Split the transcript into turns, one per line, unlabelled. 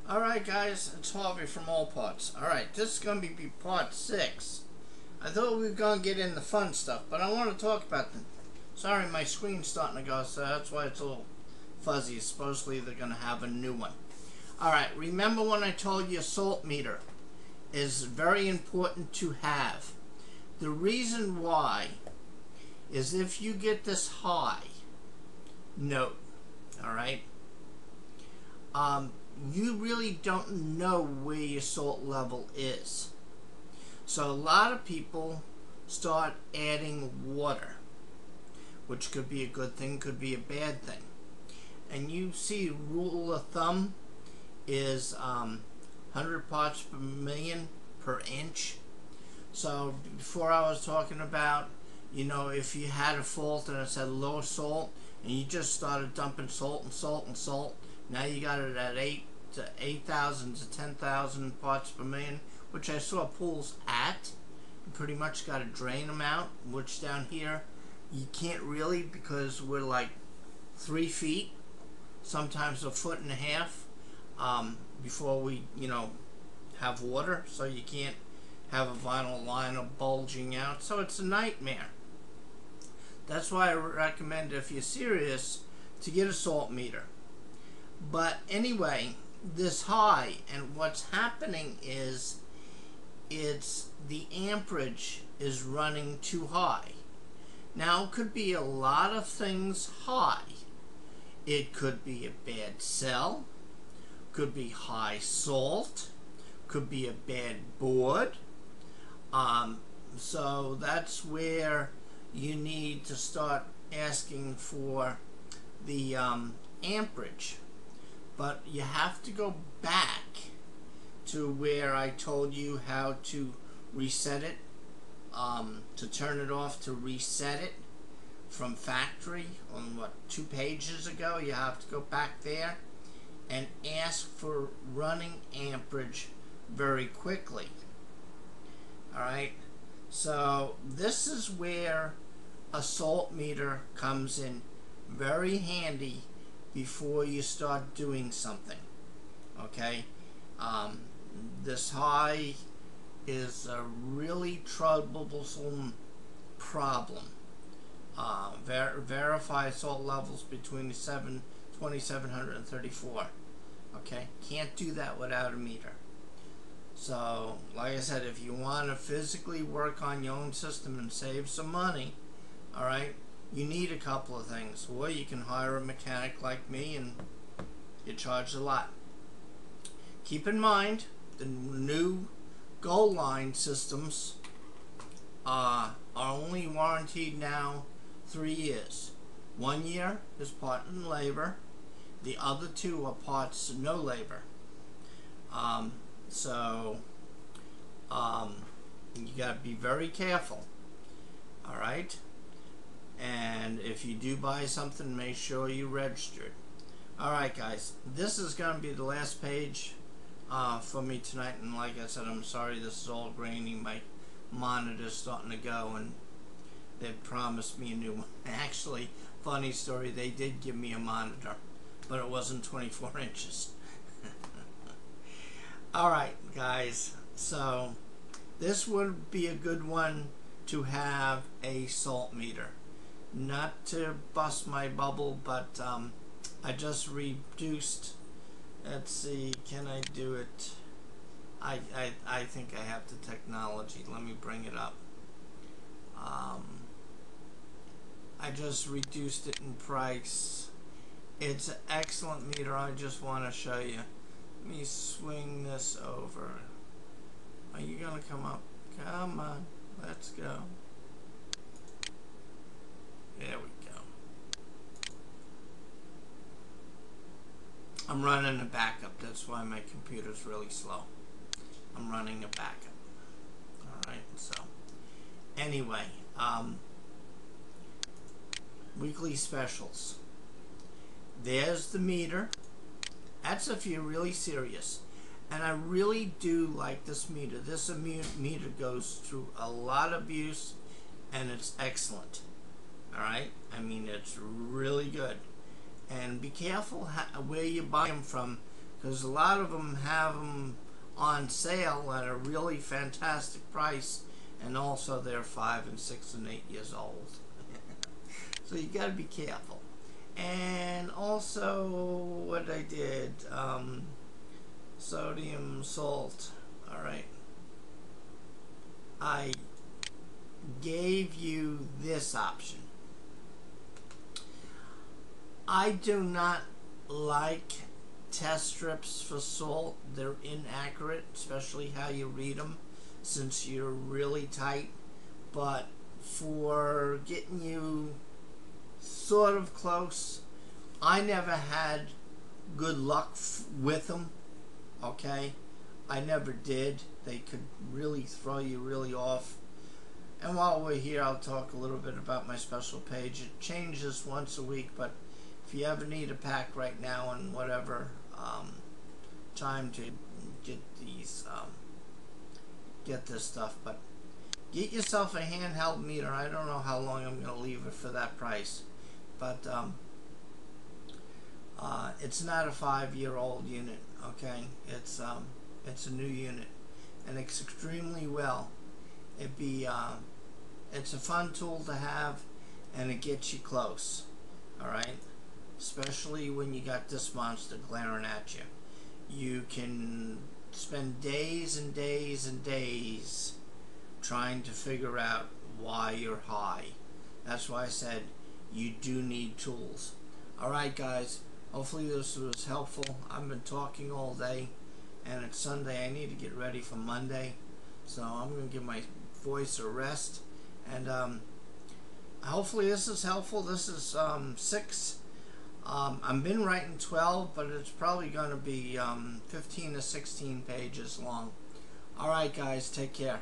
Alright guys, it's Harvey from All Parts. Alright, this is going to be part 6. I thought we were going to get in the fun stuff, but I want to talk about the... Sorry, my screen's starting to go, so that's why it's all fuzzy. Supposedly they're going to have a new one. Alright, remember when I told you a salt meter is very important to have. The reason why is if you get this high note, alright, you really don't know where your salt level is. So a lot of people start adding water, which could be a good thing, could be a bad thing. And you see, rule of thumb is 100 parts per million per inch. So before I was talking about, you know, if you had a fault and it said low salt, and you just started dumping salt and salt and salt, now you got it at 8,000 to 10,000 parts per million, which I saw pools at. You pretty much got to drain them out, which down here you can't really, because we're like 3 feet, sometimes a foot and a half, before we, you know, have water, so you can't have a vinyl liner bulging out, so it's a nightmare. That's why I recommend, if you're serious, to get a salt meter. But anyway, this high, and what's happening is it's the amperage is running too high. Now, it could be a lot of things high. It could be a bad cell, could be high salt, could be a bad board. So that's where you need to start asking for the amperage. But you have to go back to where I told you how to reset it, to turn it off, to reset it from factory on 2 pages ago. You have to go back there and ask for running amperage very quickly. Alright, so this is where a salt meter comes in very handy before you start doing something. Okay, this high is a really troublesome problem. Verify salt levels between 2700 and 34. Okay, can't do that without a meter. So, like I said, if you want to physically work on your own system and save some money, alright, you need a couple of things. Or you can hire a mechanic like me and you charge a lot. Keep in mind, the new goal line systems are only warranted now 3 years. 1 year is part and labor. The other 2 are parts no labor. So you got to be very careful. Alright? And if you do buy something, make sure you register it. Alright guys, this is going to be the last page for me tonight, and like I said, I'm sorry this is all grainy. My monitor's starting to go, and they promised me a new one. Actually, funny story, they did give me a monitor, but it wasn't 24 inches. Alright guys, so this would be a good one to have a salt meter. Not to bust my bubble, but I just reduced. Let's see, can I do it? I think I have the technology. Let me bring it up. I just reduced it in price. It's an excellent meter. I just want to show you. Let me swing this over. Are you gonna come up? Come on, let's go. There we go. I'm running a backup. That's why my computer's really slow. I'm running a backup. Alright, so anyway, weekly specials. There's the meter. That's if you're really serious. And I really do like this meter. This meter goes through a lot of use, and it's excellent. Alright? I mean, it's really good. And be careful where you buy them from, because a lot of them have them on sale at a really fantastic price, and also they're 5 and 6 and 8 years old. So you got to be careful. And also what I did, sodium salt. All right, I gave you this option. I do not like test strips for salt. They're inaccurate, especially how you read them, since you're really tight. But for getting you sort of close, I never had good luck with them. Okay, I never did. They could really throw you really off. And while we're here, I'll talk a little bit about my special page. It changes once a week, but if you ever need a pack right now and whatever time to get these, get this stuff, but get yourself a handheld meter. I don't know how long I'm going to leave it for that price, but it's not a 5-year-old unit. Okay, it's a new unit, and it's extremely well. It's a fun tool to have, and it gets you close. All right, especially when you got this monster glaring at you. You can spend days and days and days trying to figure out why you're high. That's why I said you do need tools. All right, guys. Hopefully this was helpful. I've been talking all day, and it's Sunday. I need to get ready for Monday, so I'm going to give my voice a rest. And hopefully this is helpful. This is 6. I've been writing 12, but it's probably going to be 15 to 16 pages long. All right, guys. Take care.